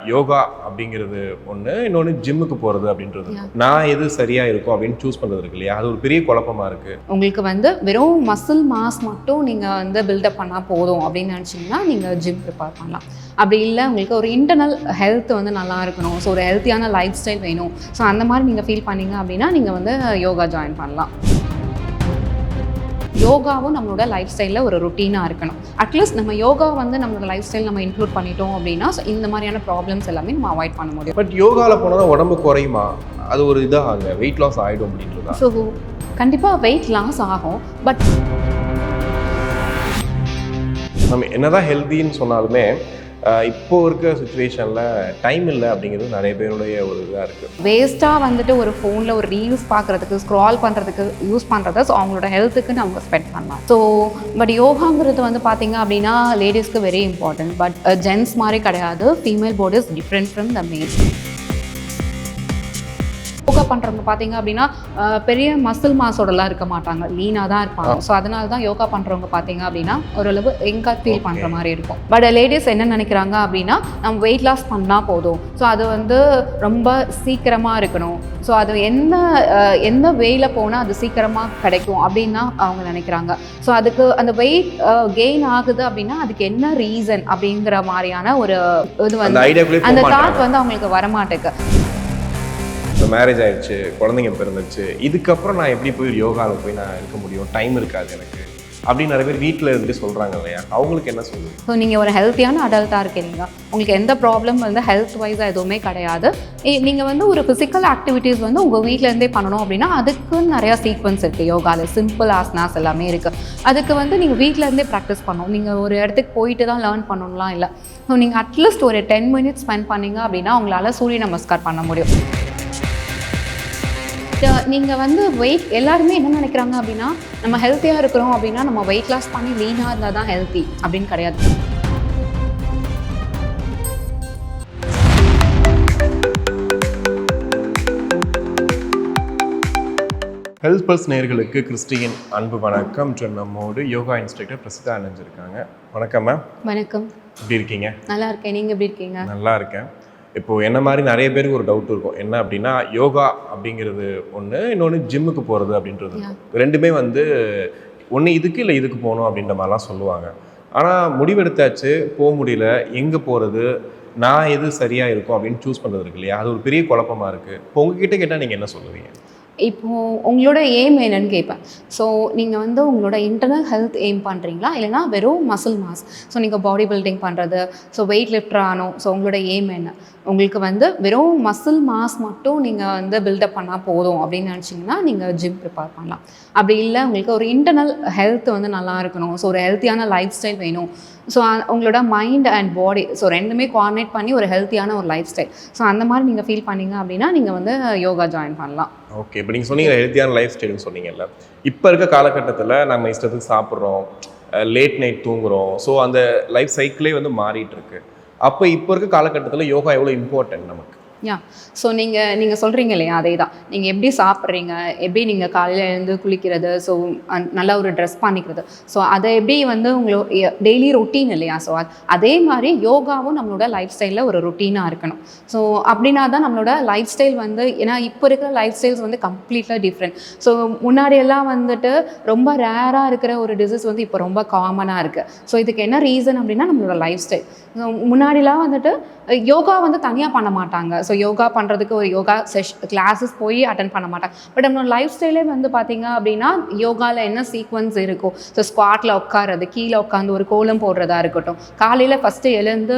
யோகா அப்படிங்கிறது ஒன்று, இன்னொன்று ஜிம்முக்கு போகிறது அப்படின்றது. நான் எது சரியாக இருக்கும் அப்படின்னு சூஸ் பண்ணுறது இருக்கு இல்லையா, அது ஒரு பெரிய குழப்பமாக இருக்குது. உங்களுக்கு வெறும் மசில் மாஸ் மட்டும் நீங்கள் பில்டப் பண்ணால் போதும் அப்படின்னு நினச்சிங்கன்னா நீங்கள் ஜிம் ப்ரிப்பேர் பண்ணலாம். அப்படி இல்லை உங்களுக்கு ஒரு இன்டர்னல் ஹெல்த் நல்லா இருக்கணும், ஸோ ஒரு ஹெல்த்தியான லைஃப் ஸ்டைல் வேணும், ஸோ அந்த மாதிரி நீங்கள் ஃபீல் பண்ணீங்க அப்படின்னா நீங்கள் யோகா ஜாயின் பண்ணலாம். யோகாவும் நம்மளோட லைஃப் ஸ்டைலில் ஒரு ருட்டீனாக இருக்கணும். அட்லீஸ்ட் நம்ம யோகா நம்மளோட லைஃப் ஸ்டைல் நம்ம இன்க்ளூட் பண்ணிட்டோம் அப்படின்னா இந்த மாதிரியான ப்ராப்ளம்ஸ் எல்லாமே நம்ம அவாய்ட் பண்ண முடியும். பட் யோகாவில் போனால் உடம்பு குறையுமா, அது ஒரு இதாக வெயிட் லாஸ் ஆகிடும் அப்படின்றதா? ஸோ கண்டிப்பாக வெயிட் லாஸ் ஆகும். பட் நம்ம என்னதான் ஹெல்த்தின்னு சொன்னாலுமே இப்போ இருக்க சுச்சுவேஷனில் டைம் இல்லை அப்படிங்கிறது நிறைய பேருடைய ஒரு இதாக இருக்குது. வேஸ்ட்டாக ஒரு ஃபோனில் ஒரு ரீல்ஸ் பார்க்குறதுக்கு ஸ்க்ரால் பண்ணுறதுக்கு யூஸ் பண்ணுறத ஸோ அவங்களோட ஹெல்த்துக்கு நம்ம ஸ்பெண்ட் பண்ணலாம். ஸோ பட் யோகாங்கிறது பார்த்தீங்க அப்படின்னா லேடிஸ்க்கு வெரி இம்பார்ட்டன்ட். பட் ஜென்ஸ் மாதிரி கிடையாது. Female body is different from the மேல். யோகா பண்ணுறவங்க பார்த்தீங்க அப்படின்னா பெரிய மசில் மாஸோடலாம் இருக்க மாட்டாங்க, லீனாக தான் இருப்பாங்க. ஸோ அதனால தான் யோகா பண்ணுறவங்க பார்த்தீங்க அப்படின்னா ஓரளவு எங்கே ஃபீல் பண்ணுற மாதிரி இருக்கும். பட் லேடிஸ் என்ன நினைக்கிறாங்க அப்படின்னா நம்ம வெயிட் லாஸ் பண்ணால் போதும், ஸோ அது ரொம்ப சீக்கிரமாக இருக்கணும், ஸோ அது எந்த வேயில் போனால் அது சீக்கிரமாக கிடைக்கும் அப்படின்னா அவங்க நினைக்கிறாங்க. ஸோ அதுக்கு அந்த வெயிட் கெயின் ஆகுது அப்படின்னா அதுக்கு என்ன ரீசன் அப்படிங்கிற மாதிரியான ஒரு இது அந்த தாட் அவங்களுக்கு வரமாட்டேக்கு. இப்போ மேரேஜ் ஆயிடுச்சு, குழந்தைங்க பிறந்துச்சு, இதுக்கப்புறம் நான் எப்படி போய் யோகாவில் போய் நான் இருக்க முடியும், டைம் இருக்காது எனக்கு அப்படின்னு நிறைய பேர் வீட்டில் இருந்து சொல்கிறாங்க இல்லையா, அவங்களுக்கு என்ன சொல்லுது? ஸோ நீங்கள் ஒரு ஹெல்த்தியான அடல்ட்டாக இருக்கீங்க, உங்களுக்கு எந்த ப்ராப்ளம் ஹெல்த் வைஸாக எதுவுமே கிடையாது. நீங்கள் ஒரு ஃபிசிக்கல் ஆக்டிவிட்டீஸ் உங்கள் வீட்டிலேருந்தே பண்ணணும் அப்படின்னா அதுக்குன்னு நிறையா சீக்வன்ஸ் இருக்குது. யோகாவில் சிம்பிள் ஆசனாஸ் எல்லாமே இருக்குது. அதுக்கு நீங்கள் வீட்டிலேருந்தே ப்ராக்டிஸ் பண்ணணும். நீங்கள் ஒரு இடத்துக்கு போயிட்டு தான் லேர்ன் பண்ணணும்லாம் இல்லை. ஸோ நீங்கள் அட்லீஸ்ட் ஒரு 10 மினிட்ஸ் ஸ்பெண்ட் பண்ணீங்க அப்படின்னா உங்களால் சூரிய நமஸ்கார் பண்ண முடியும். நீங்கள் வெயிட் எல்லாருமே என்ன நினைக்கிறாங்க அப்படின்னா நம்ம ஹெல்த்தியாக இருக்கிறோம் அப்படின்னா நம்ம வெயிட் லாஸ் பண்ணி லீனாக இருந்தால் தான் ஹெல்த்தி அப்படின்னு கிடையாது. ஹெல்த் பல்ஸ் நேயர்களுக்கு கிறிஸ்டியின் அன்பு வணக்கம். நம்மோடு யோகா இன்ஸ்ட்ரக்டர் பிரசிதா அணிஞ்சிருக்காங்க. வணக்கம் மேம். வணக்கம். எப்படி இருக்கீங்க? நல்லா இருக்கேன், நீங்கள் எப்படி இருக்கீங்க? நல்லா இருக்கேன். இப்போது என்ன மாதிரி நிறைய பேருக்கு ஒரு டவுட் இருக்கும், என்ன அப்படின்னா யோகா அப்படிங்கிறது ஒன்று, இன்னொன்று ஜிம்முக்கு போகிறது அப்படின்றது. ரெண்டுமே ஒன்று இதுக்கு இல்லை இதுக்கு போகணும் அப்படின்ற மாதிரிலாம் சொல்லுவாங்க. ஆனால் முடிவெடுத்தாச்சு, போக முடியல, எங்கே போகிறது, நான் எது சரியாக இருக்கும் அப்படின்னு சூஸ் பண்ணுறது இருக்கு இல்லையா, அது ஒரு பெரிய குழப்பமாக இருக்குது. இப்போ உங்ககிட்ட கேட்டால் நீங்கள் என்ன சொல்லுவீங்க? இப்போது உங்களோட எய்ம் என்னன்னு கேட்பேன். ஸோ நீங்கள் உங்களோட இன்டர்னல் ஹெல்த் எய்ம் பண்ணுறீங்களா, இல்லைனா வெறும் மசில் மாஸ், ஸோ நீங்கள் பாடி பில்டிங் பண்ணுறது, ஸோ வெயிட் லிஃப்டர் ஆகணும், ஸோ உங்களோட எய்ம் என்ன? உங்களுக்கு வெறும் மசில் மாஸ் மட்டும் நீங்கள் பில்டப் பண்ணால் போதும் அப்படின்னு நினச்சிங்கன்னா நீங்கள் ஜிம் ப்ரிப்பேர் பண்ணலாம். அப்படி இல்லை உங்களுக்கு ஒரு இன்டர்னல் ஹெல்த் நல்லா இருக்கணும், ஸோ ஒரு ஹெல்த்தியான லைஃப் ஸ்டைல் வேணும், ஸோ உங்களோட மைண்ட் அண்ட் பாடி ஸோ ரெண்டுமே கோஆர்டினேட் பண்ணி ஒரு ஹெல்த்தியான ஒரு லைஃப் ஸ்டைல், ஸோ அந்த மாதிரி நீங்கள் ஃபீல் பண்ணீங்க அப்படின்னா நீங்கள் யோகா ஜாயின் பண்ணலாம். ஓகே. இப்போ நீங்கள் சொன்னீங்க ஹெல்த்தியான லைஃப் ஸ்டைல்னு சொன்னீங்கல்ல, இப்போ இருக்க காலகட்டத்தில் நம்ம இஷ்டத்துக்கு சாப்பிட்றோம், லேட் நைட் தூங்குறோம், ஸோ அந்த லைஃப் சைக்கிளே மாறிட்டு இருக்கு. அப்போ இப்போ இருக்க காலகட்டத்தில் யோகா எவ்வளோ இம்பார்ட்டன்ட் நமக்கு? ஸோ நீங்கள் சொல்கிறீங்க இல்லையா, அதே தான். நீங்கள் எப்படி சாப்பிட்றீங்க, எப்படி நீங்கள் காலையில் எழுந்து குளிக்கிறது, ஸோ நல்லா ஒரு ட்ரெஸ் பண்ணிக்கிறது, ஸோ அதை எப்படி உங்களோட டெய்லி ரொட்டீன் இல்லையா, ஸோ அதே மாதிரி யோகாவும் நம்மளோட லைஃப் ஸ்டைலில் ஒரு ரொட்டீனாக இருக்கணும். ஸோ அப்படின்னா தான் நம்மளோட லைஃப் ஸ்டைல் ஏன்னா இப்போ இருக்கிற லைஃப் ஸ்டைல்ஸ் கம்ப்ளீட்டாக டிஃப்ரெண்ட். ஸோ முன்னாடியெல்லாம் ரொம்ப ரேராக இருக்கிற ஒரு டிசீஸ் இப்போ ரொம்ப காமனாக இருக்குது. ஸோ இதுக்கு என்ன ரீசன் அப்படின்னா நம்மளோட லைஃப் ஸ்டைல். முன்னாடிலாம் யோகா தனியாக பண்ண மாட்டாங்க. ஸோ யோகா பண்ணுறதுக்கு ஒரு யோகா கிளாஸஸ் போய் அட்டன் பண்ண மாட்டாங்க. பட் நம்மளோட லைஃப் ஸ்டைலே பார்த்தீங்க அப்படின்னா யோகாவில் என்ன சீக்வன்ஸ் இருக்கும், ஸோ ஸ்குவாட்டில் உட்காறது, கீழே உட்காந்து ஒரு கோலம் போடுறதா இருக்கட்டும், காலையில் ஃபஸ்ட்டு எழுந்து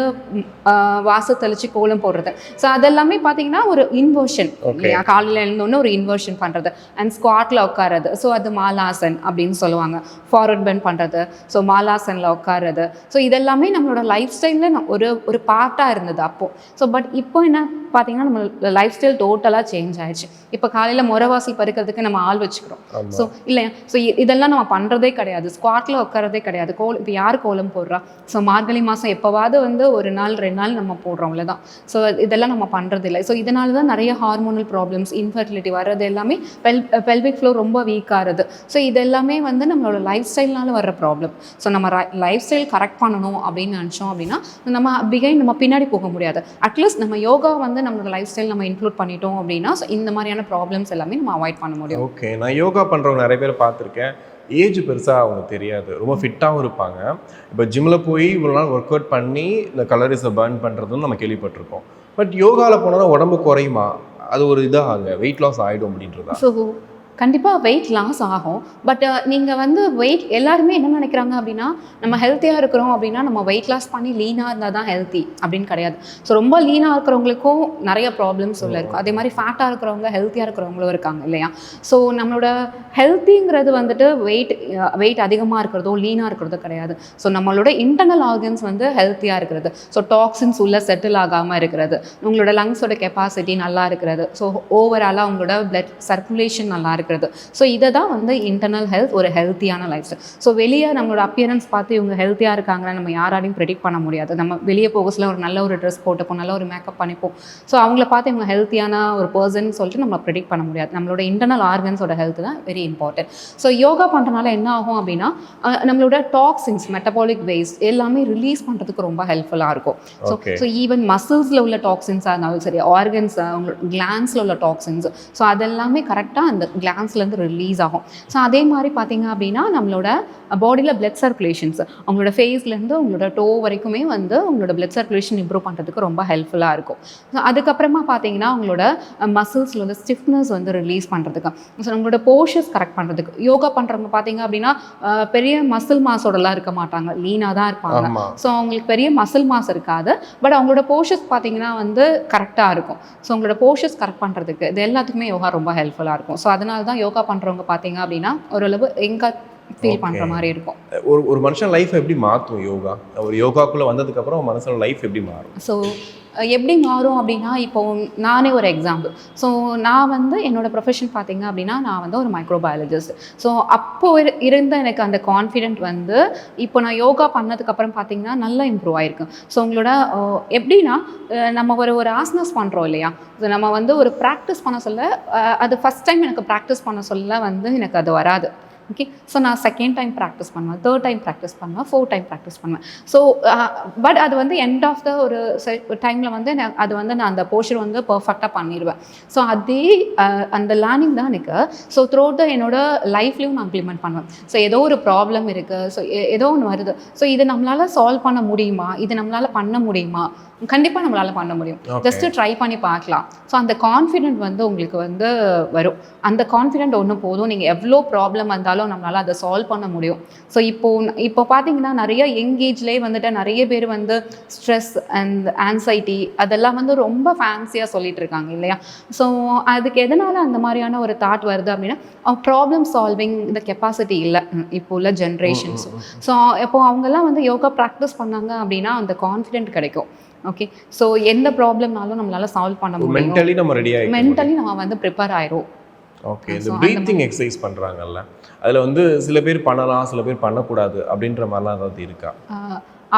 வாசல் தெளித்து கோலம் போடுறது, ஸோ அதெல்லாமே பார்த்தீங்கன்னா ஒரு இன்வர்ஷன் இல்லையா, காலையில் எழுந்தோன்னு ஒரு இன்வர்ஷன் பண்ணுறது, அண்ட் ஸ்குவாட்டில் உட்காறது, ஸோ அது மாலாசன் அப்படின்னு சொல்லுவாங்க. ஃபார்வர்ட் பெண்ட் பண்ணுறது, ஸோ மாலாசனில் உட்காறது, ஸோ இதெல்லாமே நம்மளோட லைஃப் ஸ்டைலில் ஒரு பார்ட்டாக இருந்தது அப்போது. ஸோ பட் இப்போ என்ன பார்த்தீங்கன்னா நம்ம லைஃப் ஸ்டைல் டோட்டலாக சேஞ்ச் ஆயிடுச்சு. இப்போ காலையில் முறவாசல் பறிக்கிறதுக்கு நம்ம ஆள் வச்சுக்கிறோம். ஸோ இல்லையா, ஸோ இதெல்லாம் நம்ம பண்ணுறதே கிடையாது. ஸ்குவாட்டில் உட்காரதே கிடையாது. இப்போ யார் கோலம் போடுறா? ஸோ மார்கழி மாதம் எப்போவாவது வந்து 1 நாள் 2 நாள் நம்ம போடுறோம், அவ்வளோதான். ஸோ இதெல்லாம் நம்ம பண்ணுறது இல்லை. ஸோ இதனால தான் நிறைய ஹார்மோனல் ப்ராப்ளம்ஸ், இன்ஃபர்டிலிட்டி வர்றது எல்லாமே, பெல்விக் ஃப்ளோர் ரொம்ப வீக்காகிறது. ஸோ இது எல்லாமே வந்து நம்மளோட லைஃப் ஸ்டைல்னால வர்ற ப்ராப்ளம். ஸோ நம்ம லைஃப் ஸ்டைல் கரெக்ட் பண்ணணும் அப்படின்னு நினச்சோம் அப்படின்னா நம்ம பின்னாடி போக முடியாது. அட்லீஸ்ட் நம்ம யோகா வந்து நம்மளோட லைஃப் ஸ்டைல் நம்ம இன்க்ளூட் பண்ணிட்டோம் அப்படின்னா இந்த மாதிரியான ப்ராப்ளம்ஸ் எல்லாமே நம்ம அவாய்ட் பண்ண முடியும். ஓகே, நான் யோகா பண்ணுறவங்க நிறைய பேர் பார்த்துருக்கேன். ஏஜ் பெருசாக அவங்க தெரியாது, ரொம்ப ஃபிட்டாகவும் இருப்பாங்க. இப்போ ஜிம்மில் போய் இவ்வளோ நாள் ஒர்க் அவுட் பண்ணி இந்த கலரிஸை பர்ன் பண்ணுறதுன்னு நம்ம கேள்விப்பட்டிருக்கோம். பட் யோகாவில் போனால் உடம்பு குறையுமா? அது ஒரு இதாக வெயிட் லாஸ் ஆகிடும் அப்படின்றதா? ஸோ கண்டிப்பாக வெயிட் லாஸ் ஆகும். பட் நீங்கள் வந்து வெயிட் எல்லாருமே என்ன நினைக்கிறாங்க அப்படின்னா, நம்ம ஹெல்த்தியாக இருக்கிறோம் அப்படின்னா நம்ம வெயிட் லாஸ் பண்ணி லீனாக இருந்தால் தான் ஹெல்த்தி அப்படின்னு கிடையாது. ஸோ ரொம்ப லீனாக இருக்கிறவங்களுக்கும் நிறைய ப்ராப்ளம்ஸ் உள்ள இருக்கும். அதே மாதிரி ஃபேட்டாக இருக்கிறவங்க ஹெல்த்தியாக இருக்கிறவங்களும் இருக்காங்க இல்லையா. ஸோ நம்மளோட ஹெல்த்திங்கிறது வந்துட்டு வெயிட் அதிகமாக இருக்கிறதோ லீனாக இருக்கிறதோ கிடையாது. ஸோ நம்மளோட இன்டர்னல் ஆர்கன்ஸ் வந்து ஹெல்த்தியாக இருக்கிறது. ஸோ டாக்ஸின்ஸ் உள்ள செட்டில் ஆகாமல் இருக்கிறது, உங்களோட லங்ஸோட கெப்பாசிட்டி நல்லா இருக்கிறது, ஸோ ஓவராலாக உங்களோட பிளட் சர்க்குலேஷன் நல்லா இருக்குது. ஸோ இதை தான் வந்து இன்டர்னல் ஹெல்த், ஒரு ஹெல்த்தியான லைஃப் ஸ்டைல். ஸோ வெளியே நம்மளோட அப்பியரன்ஸ் பார்த்து இவங்க ஹெல்த்தியாக இருக்காங்கன்னு நம்ம யாராலையும் ப்ரெடிக்ட் பண்ண முடியாது. நம்ம வெளியே போகச்சில் ஒரு நல்ல ஒரு ட்ரெஸ் போட்டுப்போம், நல்ல ஒரு மேக்கப் பண்ணிப்போம். ஸோ அவங்கள பார்த்து இவங்க ஹெல்த்தியான ஒரு பர்சன் சொல்லிட்டு நம்ம ப்ரெடிக்ட் பண்ண முடியாது. நம்மளோட இன்டர்னல் ஆர்கன்ஸோட ஹெல்த் தான் வெரி இம்பார்ட்டன்ட். ஸோ யோகா பண்ணுறதுனால என்ன ஆகும் அப்படின்னா, நம்மளோட டாக்ஸின்ஸ், மெட்டபாலிக் வேஸ்ட் எல்லாமே ரிலீஸ் பண்ணுறதுக்கு ரொம்ப ஹெல்ப்ஃபுல்லாக இருக்கும். ஸோ ஈவன் மசில்ஸில் உள்ள டாக்ஸின்ஸாக இருந்தாலும் சரி, ஆர்கன்ஸ், அவங்களோட கிளான்ஸில் உள்ள டாக்ஸின்ஸ், ஸோ அதெல்லாமே கரெக்டாக அந்த கிளான்ஸ்லேருந்து ரிலீஸ் ஆகும். ஸோ அதே மாதிரி பார்த்தீங்க அப்படின்னா நம்மளோட பாடியில் பிளட் சர்க்குலேஷன்ஸ், அவங்களோட ஃபேஸ்லேருந்து உங்களோட டோ வரைக்குமே வந்து உங்களோட பிளட் சர்க்குலேஷன் இம்ப்ரூவ் பண்ணுறதுக்கு ரொம்ப ஹெல்ப்ஃபுல்லாக இருக்கும். ஸோ அதுக்கப்புறமா பார்த்தீங்கன்னா உங்களோட மசில்ஸில் உள்ள ஸ்டிஃப்னஸ் வந்து ரிலீஸ் பண்ணுறதுக்கு, ஸோ நம்மளோட போஷர்ஸ் கரெக்ட் பண்ணுறதுக்கு. யோகா பண்ணுறவங்க பார்த்தீங்க அப்படின்னா பெரிய மசில் மாஸோடலாம் இருக்க மாட்டாங்க, லீனாக தான் இருப்பாங்க. ஸோ அவங்களுக்கு பெரிய மசில் மாஸ் இருக்காது, பட் அவங்களோட போஷர்ஸ் பார்த்தீங்கன்னா வந்து கரெக்டாக இருக்கும். ஸோ உங்களோட போஷர்ஸ் கரெக்ட் பண்ணுறதுக்கு இது எல்லாத்துக்குமே யோகா ரொம்ப ஹெல்ப்ஃபுல்லாக இருக்கும். ஸோ அதனால தான் யோகா பண்ணுறவங்க பார்த்தீங்க அப்படின்னா ஓரளவு எங்கே ஃபீல் பண்ணுற மாதிரி இருக்கும். ஒரு மனுஷன் லைஃப் எப்படி மாற்றும் யோகா? ஒரு யோகாக்குள்ளே வந்ததுக்கப்புறம் மனுஷனோட லைஃப் எப்படி மாறும்? ஸோ எப்படி மாறும் அப்படின்னா, இப்போ நானே ஒரு எக்ஸாம்பிள். ஸோ நான் வந்து என்னோடய ப்ரொஃபஷன் பார்த்தீங்க அப்படின்னா நான் வந்து ஒரு மைக்ரோபயாலஜிஸ்ட். ஸோ அப்போது இருந்த எனக்கு அந்த கான்ஃபிடென்ட் வந்து இப்போ நான் யோகா பண்ணதுக்கப்புறம் பார்த்தீங்கன்னா நல்லா இம்ப்ரூவ் ஆகிருக்கு. ஸோ உங்களோட எப்படின்னா நம்ம ஒரு ஆசனாஸ் பண்ணுறோம் இல்லையா, நம்ம வந்து ஒரு ப்ராக்டிஸ் பண்ண சொல்ல, அது ஃபஸ்ட் டைம் எனக்கு ப்ராக்டிஸ் பண்ண சொல்ல வந்து எனக்கு அது வராது. ஓகே, ஸோ நான் செகண்ட் டைம் ப்ராக்டிஸ் பண்ணுவேன், தேர்ட் டைம் ப்ராக்டிஸ் பண்ணுவேன், 4th டைம் ப்ராக்டிஸ் பண்ணுவேன். ஸோ பட் அது வந்து எண்ட் ஆஃப் த ஒரு டைமில் வந்து அது வந்து நான் அந்த போர்ஷன் வந்து பர்ஃபெக்டாக பண்ணிடுவேன். ஸோ அதே அந்த லேர்னிங் தான் எனக்கு. ஸோ த்ரூ த என்னோட லைஃப்லேயும் நான் இம்ப்ளிமெண்ட் பண்ணுவேன். ஸோ ஏதோ ஒரு ப்ராப்ளம் இருக்குது, ஸோ ஏதோ ஒன்று வருது, ஸோ இது நம்மளால் சால்வ் பண்ண முடியுமா, இது நம்மளால் பண்ண முடியுமா, கண்டிப்பாக நம்மளால் பண்ண முடியும், ஜஸ்ட்டு ட்ரை பண்ணி பார்க்கலாம். ஸோ அந்த கான்ஃபிடென்ட் வந்து உங்களுக்கு வந்து வரும். அந்த கான்ஃபிடென்ட் ஒன்று போதும், நீங்கள் எவ்வளோ ப்ராப்ளம் வந்தாலும் நம்மளால் அதை சால்வ் பண்ண முடியும். ஸோ இப்போ பார்த்தீங்கன்னா நிறைய யங் ஏஜ்லேயே வந்துட்டு நிறைய பேர் வந்து ஸ்ட்ரெஸ் அண்ட் ஆன்சைட்டி அதெல்லாம் வந்து ரொம்ப ஃபேன்சியாக சொல்லிட்டு இருக்காங்க இல்லையா. ஸோ அதுக்கு எதனால் அந்த மாதிரியான ஒரு தாட் வருது அப்படின்னா, ப்ராப்ளம் சால்விங் இந்த கெப்பாசிட்டி இல்லை இப்போ உள்ள ஜென்ரேஷன்ஸ். ஸோ இப்போ அவங்கெல்லாம் வந்து யோகா ப்ராக்டிஸ் பண்ணாங்க அப்படின்னா அந்த கான்ஃபிடென்ட் கிடைக்கும். ஓகே, ஸோ எந்த ப்ராப்ளம்னாலும் நம்மளால் சால்வ் பண்ண முடியும். மென்டலி நம்ம வந்து ப்ரிப்பேர் ஆயிரும். ஓகே, இந்த ப்ரீத்திங் எக்ஸசைஸ் பண்ணுறாங்கல்ல, அதில் வந்து சில பேர் பண்ணலாம், சில பேர் பண்ணக்கூடாது அப்படின்ற மாதிரிலாம் ஏதாவது இருக்கா?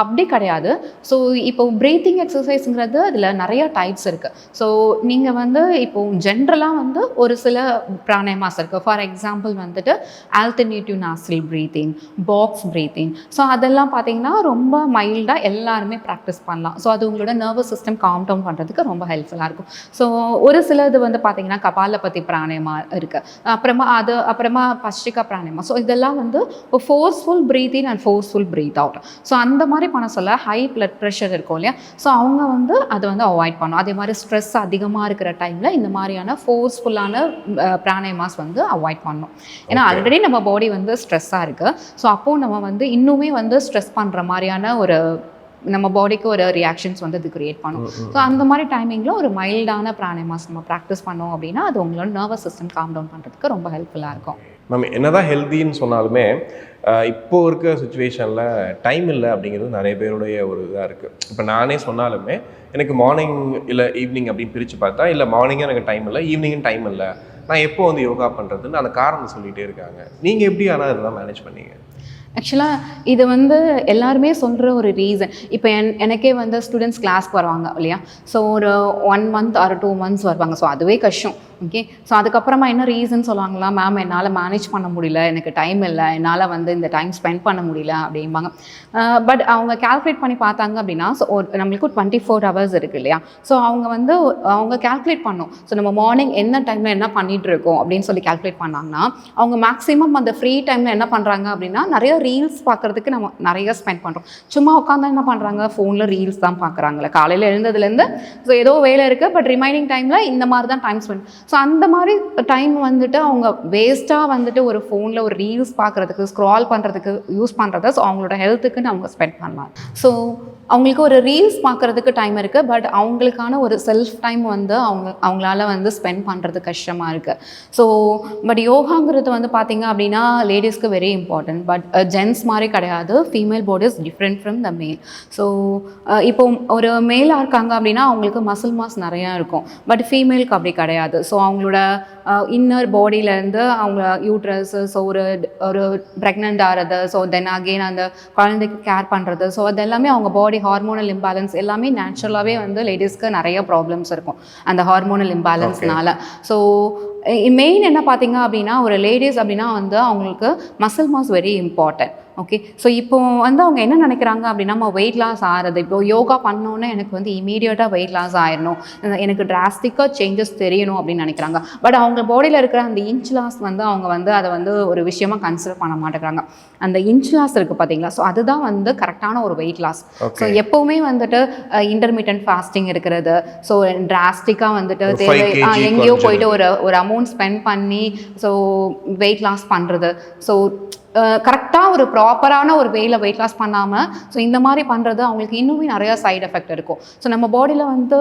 அப்படி கிடையாது. ஸோ இப்போ ப்ரீத்திங் எக்ஸசைஸுங்கிறது அதில் நிறையா டைப்ஸ் இருக்குது. ஸோ நீங்கள் வந்து இப்போது ஜென்ரலாக வந்து ஒரு சில பிராணாயாமாஸ் இருக்குது. ஃபார் எக்ஸாம்பிள் வந்துட்டு alternative நாஸ்ட்ரல் breathing, box breathing. So அதெல்லாம் பார்த்தீங்கன்னா ரொம்ப மைல்டாக எல்லாருமே ப்ராக்டிஸ் பண்ணலாம். ஸோ அது உங்களோட நர்வஸ் சிஸ்டம் காம் டவுன் பண்ணுறதுக்கு ரொம்ப ஹெல்ப்ஃபுல்லாக இருக்கும். ஸோ ஒரு சிலது வந்து பார்த்தீங்கன்னா கபாலபதி பிராணாயாமா இருக்குது, அப்புறமா பஸ்ட்ரிகா பிராணாயாமா. ஸோ இதெல்லாம் வந்து forceful breath in and forceful breath out. So அந்த மாதிரி பண்ண சொல்ல ஹை பிளட் ப்ரெஷர் இருக்கும் இல்லையா, ஸோ அவங்க வந்து அதை வந்து அவாய்ட் பண்ணணும். அதே மாதிரி ஸ்ட்ரெஸ் அதிகமாக இருக்கிற டைமில் இந்த மாதிரியான ஃபோர்ஸ்ஃபுல்லான பிராணாயாமாஸ் வந்து அவாய்ட் பண்ணணும். ஏன்னா ஆல்ரெடி நம்ம பாடி வந்து ஸ்ட்ரெஸ்ஸாக இருக்குது. ஸோ அப்போது நம்ம வந்து இன்னுமே வந்து ஸ்ட்ரெஸ் பண்ணுற மாதிரியான ஒரு நம்ம பாடிக்கு ஒரு ரியாக்ஷன்ஸ் வந்து அது கிரியேட் பண்ணும். ஸோ அந்த மாதிரி டைமிங்கில் ஒரு மைல்டான பிராணாயாமாஸ் நம்ம ப்ராக்டிஸ் பண்ணோம் அப்படின்னா அது உங்களோட நர்வஸ் சிஸ்டம் காம் டவுன் பண்ணுறதுக்கு ரொம்ப ஹெல்ப்ஃபுல்லாக இருக்கும். மேம் என்னதான் ஹெல்த்தின்னு சொன்னாலுமே இப்போ இருக்க சுச்சுவேஷனில் டைம் இல்லை அப்படிங்கிறது நிறைய பேருடைய ஒரு இதாக இருக்குது. இப்போ நானே சொன்னாலுமே எனக்கு மார்னிங் இல்லை ஈவினிங் அப்படின்னு பிரித்து பார்த்தா, இல்லை மார்னிங்கும் எனக்கு டைம் இல்லை, ஈவினிங்கும் டைம் இல்லை, நான் எப்போ வந்து யோகா பண்ணுறதுன்னு அந்த காரணம் சொல்லிகிட்டே இருக்காங்க. நீங்கள் எப்படி ஆனால் இதெல்லாம் மேனேஜ் பண்ணீங்க? ஆக்சுவலாக இது வந்து எல்லாருமே சொல்கிற ஒரு ரீசன். இப்போ எனக்கே வந்து ஸ்டூடெண்ட்ஸ் கிளாஸ்க்கு வருவாங்க இல்லையா, ஸோ ஒரு 1 month ஆர் 2 months வருவாங்க. ஸோ அதுவே கஷ்டம். ஓகே, ஸோ அதுக்கப்புறமா என்ன ரீசன் சொல்லுவாங்களா, மேம் என்னால் மேனேஜ் பண்ண முடியல, எனக்கு டைம் இல்லை, என்னால் வந்து இந்த டைம் ஸ்பெண்ட் பண்ண முடியல அப்படிம்பாங்க. பட் அவங்க கால்குலேட் பண்ணி பார்த்தாங்க அப்படின்னா, ஸோ நம்மளுக்கு 24 hours இருக்குது இல்லையா, ஸோ அவங்க கால்குலேட் பண்ணணும். ஸோ நம்ம மார்னிங் என்ன டைமில் என்ன பண்ணிகிட்டு இருக்கோம் அப்படின்னு சொல்லி கால்குலேட் பண்ணாங்கன்னா, அவங்க மேக்ஸிமம் அந்த ஃப்ரீ டைமில் என்ன பண்ணுறாங்க அப்படின்னா, நிறைய ரீல்ஸ் பார்க்குறதுக்கு நம்ம நிறைய ஸ்பெண்ட் பண்ணுறோம். சும்மா உட்காந்தா என்ன பண்ணுறாங்க, ஃபோனில் ரீல்ஸ் தான் பார்க்குறாங்களே காலையில் எழுந்ததுலேருந்து. ஸோ ஏதோ வேலை இருக்குது, பட் ரிமைனிங் டைமில் இந்த மாதிரி தான் டைம் ஸ்பெண்ட். ஸோ அந்த மாதிரி டைம் வந்துட்டு அவங்க வேஸ்ட்டாக வந்துட்டு ஒரு ஃபோனில் ஒரு ரீல்ஸ் பார்க்குறதுக்கு, ஸ்க்ரால் பண்ணுறதுக்கு யூஸ் பண்ணுறத ஸோ அவங்களோட ஹெல்த்துக்குன்னு அவங்க ஸ்பெண்ட் பண்ணலாம். ஸோ அவங்களுக்கு ஒரு ரீல்ஸ் பார்க்குறதுக்கு டைம் இருக்குது, பட் அவங்களுக்கான ஒரு செல்ஃப் டைம் வந்து அவங்களால வந்து ஸ்பெண்ட் பண்ணுறது கஷ்டமாக இருக்குது. ஸோ பட் யோகாங்கிறது வந்து பார்த்திங்க அப்படின்னா லேடிஸ்க்கு வெரி இம்பார்ட்டன்ட். பட் ஜென்ட்ஸ் மாதிரி கிடையாது. Female body is different from the மேல். ஸோ இப்போ ஒரு மேலாக இருக்காங்க அப்படின்னா அவங்களுக்கு மசில் மாஸ் நிறையா இருக்கும், பட் ஃபீமேலுக்கு அப்படி கிடையாது. ஸோ அவங்களோட இன்னர் பாடியிலேருந்து அவங்க யூட்ரஸ், ஸோ ஒரு ப்ரெக்னென்ட் ஆகிறது, ஸோ தென் அகெயின் அந்த குழந்தைக்கு கேர் பண்ணுறது, ஸோ அது எல்லாமே அவங்க பாடி ஹார்மோனல் இம்பேலன்ஸ் எல்லாமே நேச்சுரலாகவே வந்து லேடிஸ்க்கு நிறைய ப்ராப்ளம்ஸ் இருக்கும் அந்த ஹார்மோனல் இம்பேலன்ஸ்னால. ஸோ மெயின் என்ன பார்த்தீங்க அப்படின்னா, ஒரு லேடிஸ் அப்படின்னா வந்து அவங்களுக்கு muscle mass very important. Okay, so இப்போ வந்து அவங்க என்ன நினைக்கிறாங்க அப்படின்னா, நம்ம வெயிட் லாஸ் ஆகிறது, இப்போ யோகா பண்ணோன்னே எனக்கு வந்து இமீடியட்டாக வெயிட் லாஸ் ஆயிடணும், எனக்கு டிராஸ்டிக்காக சேஞ்சஸ் தெரியணும் அப்படின்னு நினைக்கிறாங்க. பட் அவங்க பாடியில் இருக்கிற அந்த இன்ச் லாஸ் வந்து அவங்க வந்து அதை வந்து ஒரு விஷயமா கன்சிடர் பண்ண மாட்டேங்கிறாங்க. அந்த இன்ச் லாஸ் இருக்குது பார்த்தீங்களா, ஸோ அதுதான் வந்து கரெக்டான ஒரு வெயிட் லாஸ். ஸோ எப்போவுமே வந்துட்டு இன்டர்மீடியன்ட் ஃபாஸ்டிங் இருக்கிறது, ஸோ டிராஸ்டிக்காக வந்துட்டு எங்கேயோ போயிட்டு ஒரு அமௌண்ட் ஸ்பெண்ட் பண்ணி ஸோ வெயிட் லாஸ் பண்ணுறது, ஸோ கரெக்டாக ஒரு ப்ராப்பரான ஒரு வேல வெயிட் லாஸ் பண்ணாமல் ஸோ இந்த மாதிரி பண்ணுறது அவங்களுக்கு இன்னுமே நிறையா சைட் எஃபெக்ட் இருக்கும். ஸோ நம்ம பாடியில் வந்து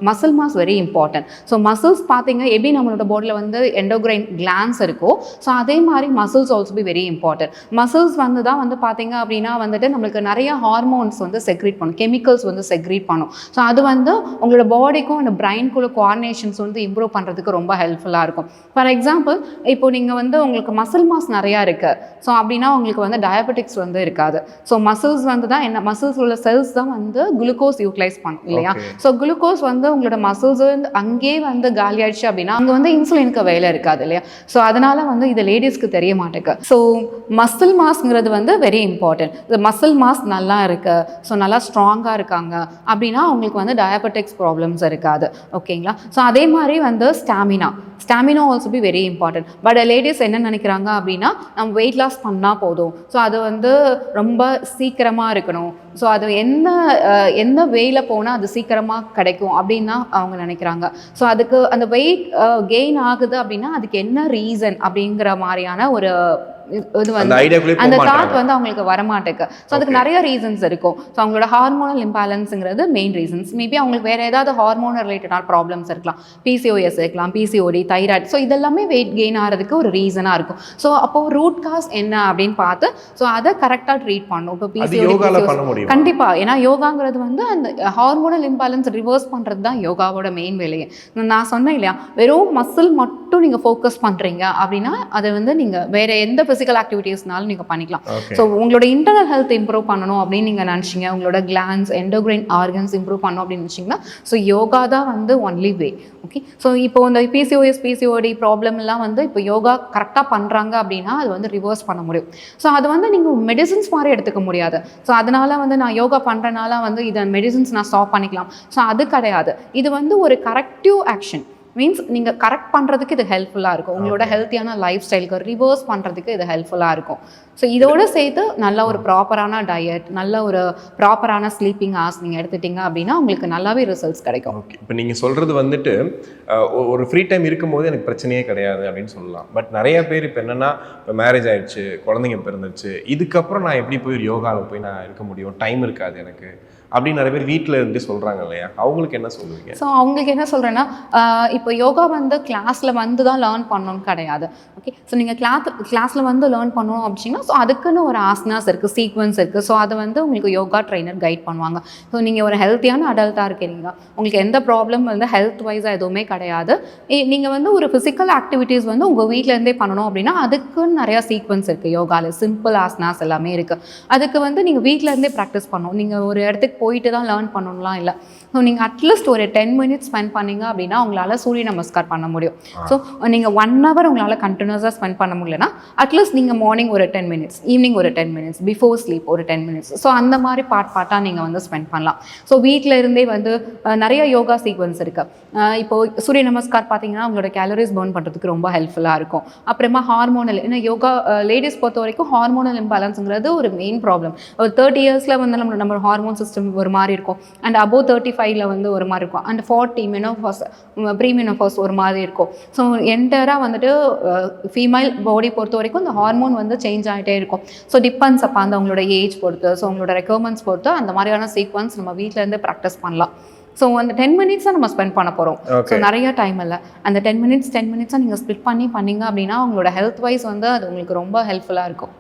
muscle mass very important. So muscles பார்த்தீங்க எப்படி நம்மளோட பாடியில் வந்து எண்டோக்ரைன் கிளான்ஸ் இருக்கோ, ஸோ அதே மாதிரி muscles also be very important. Muscles வந்து தான் வந்து பார்த்தீங்க அப்படின்னா வந்துட்டு நம்மளுக்கு நிறைய ஹார்மோன்ஸ் வந்து செக்ரீட் பண்ணும், கெமிக்கல்ஸ் வந்து செக்ரீட் பண்ணும். ஸோ அது வந்து உங்களோட பாடிக்கும் அந்த பிரைனுக்குள்ள கோஆர்டினேஷன்ஸ் வந்து இம்ப்ரூவ் பண்ணுறதுக்கு ரொம்ப ஹெல்ப்ஃபுல்லாக இருக்கும். ஃபார் எக்ஸாம்பிள், இப்போ நீங்கள் வந்து உங்களுக்கு மசில் மாஸ் நிறையா இருக்குது, ஸோ அப்படின்னா உங்களுக்கு வந்து டயபெட்டிக்ஸ் வந்து இருக்காது. ஸோ மசில்ஸ் வந்து தான் என்ன, மசில்ஸ் உள்ள செல்ஸ் தான் வந்து குளுக்கோஸ் யூட்டிலைஸ் பண்ணும் இல்லையா. ஸோ குளுக்கோஸ் வந்து உங்களோட மசில்ஸ் வந்து அங்கேயே வந்து காலி ஆயிடுச்சு அப்படின்னா அங்கே வந்து இன்சுலினுக்கு வேலை இருக்காது இல்லையா. ஸோ அதனால வந்து இது லேடிஸ்க்கு தெரிய மாட்டேங்க. ஸோ மசில் மாஸ்ங்கிறது வந்து வெரி இம்பார்ட்டன்ட். இந்த மசில் மாஸ் நல்லா இருக்கு, ஸோ நல்லா ஸ்ட்ராங்காக இருக்காங்க அப்படின்னா அவங்களுக்கு வந்து டயபெட்டிக்ஸ் ப்ராப்ளம்ஸ் இருக்காது. ஓகேங்களா. ஸோ அதே மாதிரி வந்து stamina also be very important. But ladies என்ன நினைக்கிறாங்க அப்படின்னா, நம்ம வெயிட் லாஸ் பண்ணால் போதும், ஸோ அது வந்து ரொம்ப சீக்கிரமாக இருக்கணும், ஸோ அது எந்த வேல போனால் அது சீக்கிரமாக கிடைக்கும் அப்படின்னு தான் அவங்க நினைக்கிறாங்க. ஸோ அதுக்கு அந்த வெயிட் கெயின் ஆகுது அப்படின்னா அதுக்கு என்ன ரீசன் அப்படிங்கிற மாதிரியான ஒரு இது வந்து அந்த தாட் வந்து அவங்களுக்கு வரமாட்டேக்கு. ஸோ அதுக்கு நிறைய ரீசன்ஸ் இருக்கும். ஸோ அவங்களோட ஹார்மோனல் இம்பேலன்ஸுங்கிறது மெயின் ரீசன்ஸ். மேபி அவங்களுக்கு வேறு ஏதாவது ஹார்மோனல் ரிலேட்டடான ப்ராப்ளம்ஸ் இருக்கலாம், பிசிஓஎஸ் இருக்கலாம், பிசிஓடி, தைராய்டு. ஸோ இதெல்லாமே வெயிட் கெயின் ஆகிறதுக்கு ஒரு ரீசனாக இருக்கும். ஸோ அப்போது ரூட் காஸ் என்ன அப்படின்னு பார்த்து ஸோ அதை கரெக்டாக ட்ரீட் பண்ணணும். இப்போ பிசிஓடி கண்டிப்பாக, ஏன்னா யோகாங்கிறது வந்து அந்த ஹார்மோனல் இம்பேலன்ஸ் ரிவர்ஸ் பண்ணுறது தான் யோகாவோட மெயின் வேலையே. நான் சொன்னேன் இல்லையா, வெறும் மசில் மட்டும் நீங்கள் ஃபோக்கஸ் பண்ணுறீங்க அப்படின்னா அதை வந்து நீங்கள் வேறு எந்த ஃபிசிக்கல் ஆக்டிவிட்டீஸ்னாலும் நீங்கள் பண்ணிக்கலாம். ஸோ உங்களோட இன்டர்னல் ஹெல்த் இம்ப்ரூவ் பண்ணணும் அப்படின்னு நீங்கள் நினச்சிங்க, உங்களோட கிளான்ஸ் எண்டோக்ரைன் ஆர்கன்ஸ் இம்ப்ரூவ் பண்ணணும் அப்படின்னு நினச்சிங்கன்னா ஸோ யோகா தான் வந்து ஒன்லி வே. ஓகே, ஸோ இப்போ இந்த பிசிஓஎஸ் பிசிஓடி ப்ராப்ளம் எல்லாம் வந்து இப்போ யோகா கரெக்டாக பண்ணுறாங்க அப்படின்னா அது வந்து ரிவர்ஸ் பண்ண முடியும். ஸோ அது வந்து நீங்கள் மெடிசின்ஸ் மாதிரி எடுத்துக்க முடியாது. ஸோ அதனால் வந்து நான் யோகா பண்ணுறனால வந்து இதை மெடிசின்ஸ் நான் ஸ்டாப் பண்ணிக்கலாம், ஸோ அது கிடையாது. இது வந்து ஒரு கரெக்டிவ் ஆக்ஷன். மீன்ஸ் நீங்கள் கரெக்ட் பண்ணுறதுக்கு இது ஹெல்ப்ஃபுல்லாக இருக்கும். உங்களோட ஹெல்த்தியான லைஃப் ஸ்டைலுக்கு ரிவர்ஸ் பண்ணுறதுக்கு இது ஹெல்ப்ஃபுல்லாக இருக்கும். ஸோ இதோடு சேர்த்து நல்ல ஒரு ப்ராப்பரான டயட், நல்ல ஒரு ப்ராப்பரான ஸ்லீப்பிங் ஹார்ஸ் நீங்கள் எடுத்துட்டிங்க அப்படின்னா உங்களுக்கு நல்லாவே ரிசல்ட்ஸ் கிடைக்கும். ஓகே, இப்போ நீங்கள் சொல்கிறது வந்துட்டு ஒரு ஃப்ரீ டைம் இருக்கும்போது எனக்கு பிரச்சனையே கிடையாது அப்படின்னு சொல்லலாம். பட் நிறைய பேர் இப்போ என்னென்னா, இப்போ மேரேஜ் ஆகிடுச்சு, குழந்தைங்க பிறந்துச்சு, இதுக்கப்புறம் நான் எப்படி போய் யோகாவில் போய் நான் இருக்க முடியும், டைம் இருக்காது எனக்கு அப்படின்னு நிறைய பேர் வீட்டில் இருந்து சொல்கிறாங்க இல்லையா, அவங்களுக்கு என்ன சொல்லுவீங்க? ஸோ அவங்களுக்கு என்ன சொல்கிறேன்னா, இப்போ யோகா வந்து கிளாஸில் வந்து தான் லேர்ன் பண்ணணும்னு கிடையாது. ஓகே, ஸோ நீங்கள் கிளாஸில் வந்து லேர்ன் பண்ணணும் அப்படின்னா, ஸோ அதுக்குன்னு ஒரு ஆசனாஸ் இருக்குது, சீக்வன்ஸ் இருக்குது. ஸோ அதை வந்து உங்களுக்கு யோகா ட்ரைனர் கைட் பண்ணுவாங்க. ஸோ நீங்கள் ஒரு ஹெல்த்தியான அடல்ட்டாக இருக்கிறீங்க, உங்களுக்கு எந்த ப்ராப்ளம் வந்து ஹெல்த் வைஸாக எதுவுமே கிடையாது, நீங்கள் வந்து ஒரு ஃபிசிக்கல் ஆக்டிவிட்டீஸ் வந்து உங்கள் வீட்டிலேருந்தே பண்ணணும் அப்படின்னா அதுக்குன்னு நிறையா சீக்வன்ஸ் இருக்குது யோகாவில். சிம்பிள் ஆசனாஸ் எல்லாமே இருக்குது. அதுக்கு வந்து நீங்கள் வீட்டிலேருந்தே ப்ராக்டிஸ் பண்ணணும். நீங்கள் ஒரு இடத்துக்கு போயிட்டு தான் லேர்ன் பண்ணணும்லாம் இல்லை. ஸோ நீங்கள் அட்லீஸ்ட் ஒரு 10 மினிட்ஸ் ஸ்பெண்ட் பண்ணீங்க அப்படின்னா உங்களால் சூரிய நமஸ்கார் பண்ண முடியும். ஸோ நீங்கள் 1 hour உங்களால் கண்டினியூஸாக ஸ்பெண்ட் பண்ண முடியலன்னா அட்லீஸ்ட் நீங்கள் மார்னிங் ஒரு 10 மினிட்ஸ், ஈவினிங் ஒரு 10 மினிட்ஸ், பிஃபோர் ஸ்லீப் ஒரு 10 மினிட்ஸ். ஸோ அந்த மாதிரி பார்ட்டாக நீங்கள் வந்து ஸ்பெண்ட் பண்ணலாம். ஸோ வீட்டில் இருந்தே வந்து நிறைய யோகா சீக்வன்ஸ் இருக்குது. இப்போது சூரிய நமஸ்கார் பார்த்தீங்கன்னா உங்களோட கேலரிஸ் பர்ன் பண்ணுறதுக்கு ரொம்ப ஹெல்ப்ஃபுல்லாக இருக்கும். அப்புறமா ஹார்மோனல், ஏன்னா யோகா லேடிஸ் பொறுத்த வரைக்கும் ஹார்மோனல் இம்பேலன்ஸுங்கிறது ஒரு மெயின் ப்ராப்ளம். ஒரு 30 இயர்ஸில் வந்து நம்ம ஹார்மோன் சிஸ்டம் ஒரு மாதிரி இருக்கும், அண்ட் அபோவ் 35ல் வந்து ஒரு மாதிரி இருக்கும், அண்ட் 40 மெனோபாஸ், ப்ரீ மெனோபாஸ் ஒரு மாதிரி இருக்கும். ஸோ என்டையராக வந்துட்டு ஃபீமேல் பாடி பொறுத்த வரைக்கும் இந்த ஹார்மோன் வந்து சேஞ்ச் ஆகிட்டே இருக்கும். ஸோ டிபெண்ட்ஸ் அப்போ அந்த உங்களோட ஏஜ் பொறுத்து, ஸோ உங்களோட ரெக்யர்மெண்ட்ஸ் பொறுத்து அந்த மாதிரியான சீக்வன்ஸ் நம்ம வீட்டிலேருந்து ப்ராக்டிஸ் பண்ணலாம். ஸோ அந்த 10 மினிட்ஸ் தான் நம்ம ஸ்பெண்ட் பண்ண போகிறோம். ஸோ நிறைய டைம் இல்லை, அந்த 10 மினிட்ஸாக நீங்கள் ஸ்ப்ளிட் பண்ணீங்க அப்படின்னா உங்களோட ஹெல்த் வைஸ் வந்து அது உங்களுக்கு ரொம்ப ஹெல்ப்ஃபுல்லாக இருக்கும்.